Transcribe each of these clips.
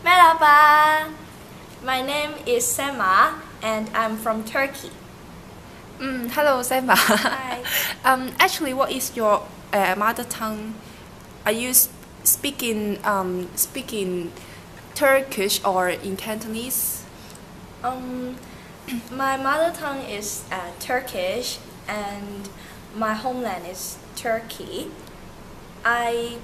Merhaba, my name is Sema and I'm from Turkey. Hello, Sema. Hi. Actually, what is your mother tongue? Are you speaking Turkish or in Cantonese? Um, my mother tongue is Turkish and my homeland is Turkey. I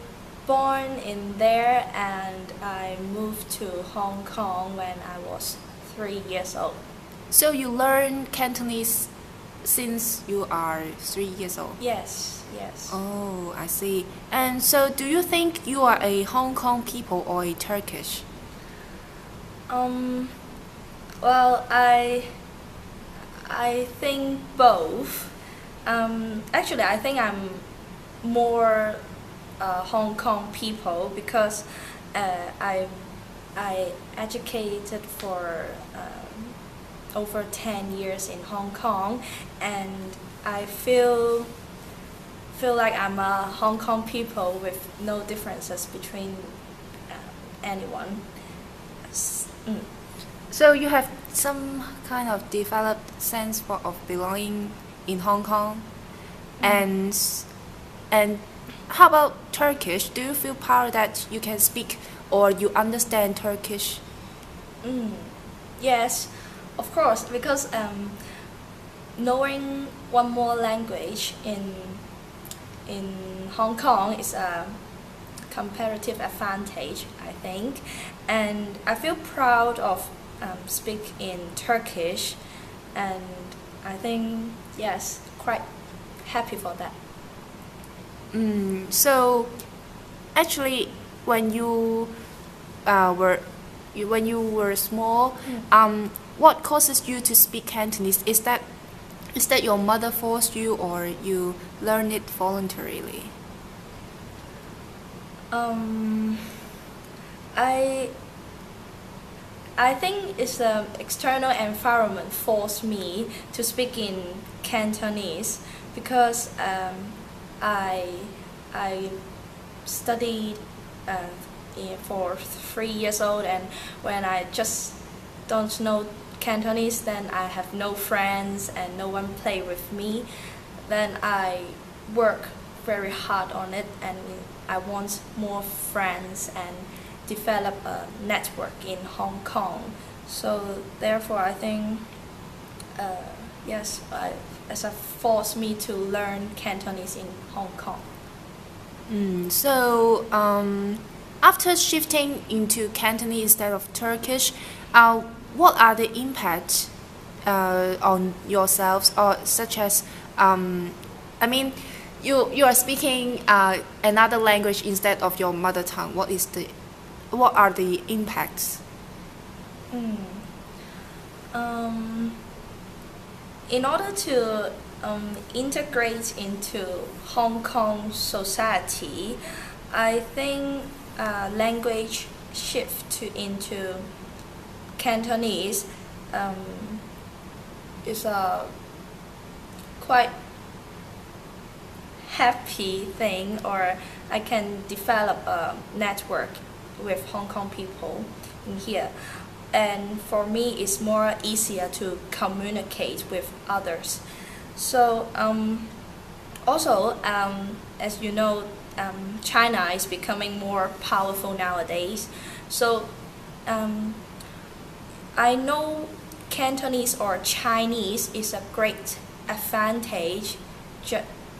born in there and I moved to Hong Kong when I was 3 years old. So you learn Cantonese since you are 3 years old? Yes, yes. Oh, I see. And so do you think you are a Hong Kong people or a Turkish? Um, well, I think both. Actually, I think I'm more Hong Kong people because I educated for over 10 years in Hong Kong, and I feel like I'm a Hong Kong people with no differences between anyone. Mm. So you have some kind of developed sense of belonging in Hong Kong, and and how about Turkish? Do you feel proud that you can speak or you understand Turkish? Mm. Yes, of course, because knowing one more language in Hong Kong is a comparative advantage, I think, and I feel proud of speak in Turkish, and I think yes, quite happy for that. So actually, when you when you were small, what causes you to speak Cantonese? Is that your mother forced you or you learned it voluntarily? Um, I I think it's the external environment forced me to speak in Cantonese because I I studied for 3 years old, and when I just don't know Cantonese, then I have no friends and no one play with me. Then I work very hard on it, and I want more friends and develop a network in Hong Kong. So therefore, I think yes, as a forced me to learn Cantonese in Hong Kong. So after shifting into Cantonese instead of Turkish, what are the impacts on yourselves, or such as I mean, you are speaking another language instead of your mother tongue. What are the impacts? Mm. In order to integrate into Hong Kong society, I think language shift into Cantonese is a quite happy thing, or I can develop a network with Hong Kong people in here. And for me, it's more easier to communicate with others. So also, as you know, China is becoming more powerful nowadays. So I know Cantonese or Chinese is a great advantage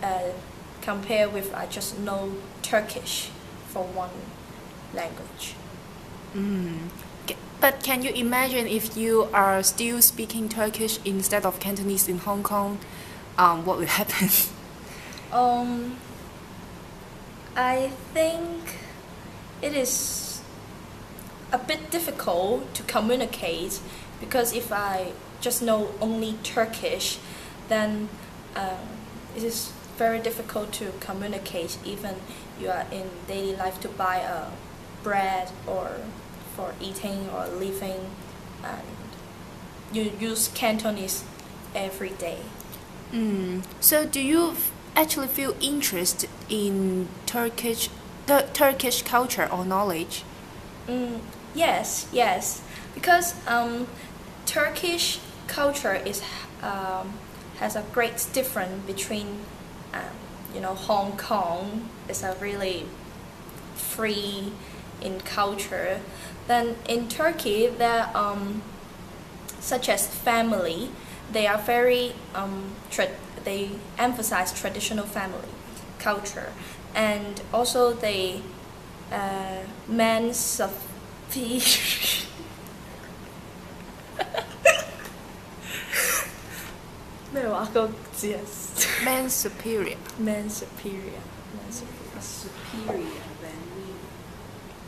uh, compared with I just know Turkish for one language. But can you imagine if you are still speaking Turkish instead of Cantonese in Hong Kong, what will happen? Um, I think it is a bit difficult to communicate because if I just know only Turkish, then it is very difficult to communicate even you are in daily life to buy a bread or for eating or living, and you use Cantonese every day. So do you actually feel interested in the Turkish culture or knowledge? Mm, Yes, yes, because Turkish culture is has a great difference between Hong Kong is a really free in culture. Then in Turkey there such as family, they are very they emphasize traditional family culture, and also they men咩話個字啊 Man superior. Man superior Man superior superior than we.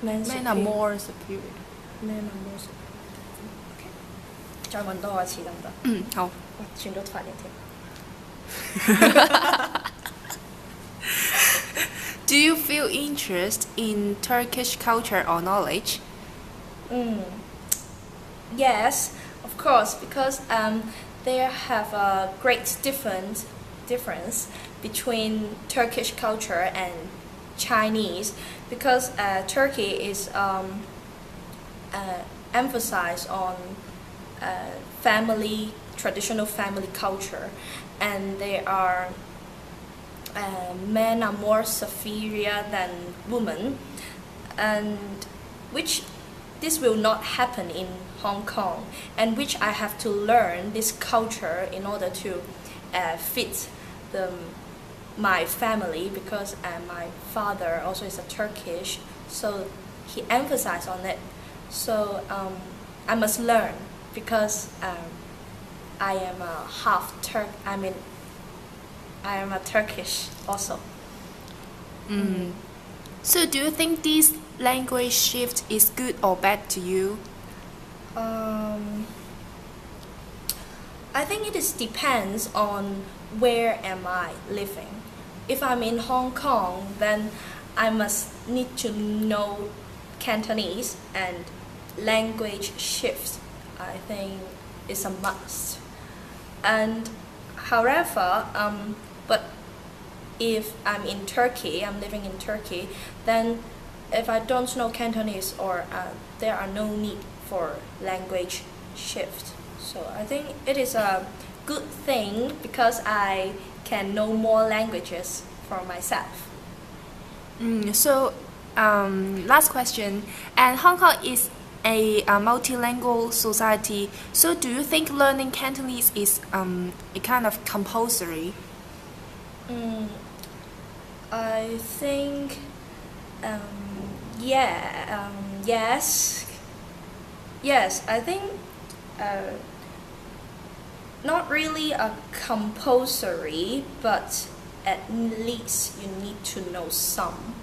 Man Men are superior more superior. Man are more superior OK 再問多我一次得唔得？好。哇轉咗發言添。Do you feel interest in Turkish culture or knowledge? Yes, of course, because they have a great difference between Turkish culture and Chinese, because Turkey is emphasized on traditional family culture, and they are men are more superior than women, and which this will not happen in Hong Kong, and which I have to learn this culture in order to fit my family, because my father also is a Turkish, so he emphasized on it. So I must learn, because I am a half Turk. I am a Turkish also. So do you think this language shift is good or bad to you? I think it is depends on where am I living. If I'm in Hong Kong, then I must need to know Cantonese, and language shift I think is a must. And however, but if I'm in Turkey, I'm living in Turkey, then if I don't know Cantonese, or there are no need for language shift. So I think it is a good thing, because I can know more languages for myself. Last question. And Hong Kong is a multilingual society. So do you think learning Cantonese is a kind of compulsory? I think yes, I think not really a compulsory, but at least you need to know some,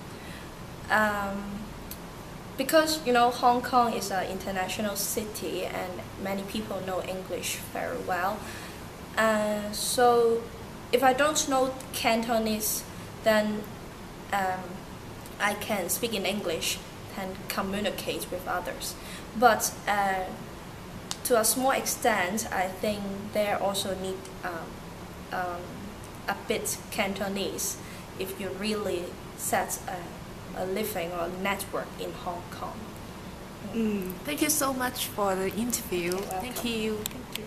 because Hong Kong is an international city and many people know English very well, so if I don't know Cantonese, then I can speak in English and communicate with others. But to a small extent, I think they also need a bit Cantonese if you really set a living or network in Hong Kong. Thank you so much for the interview. You're welcome. Thank you. Thank you.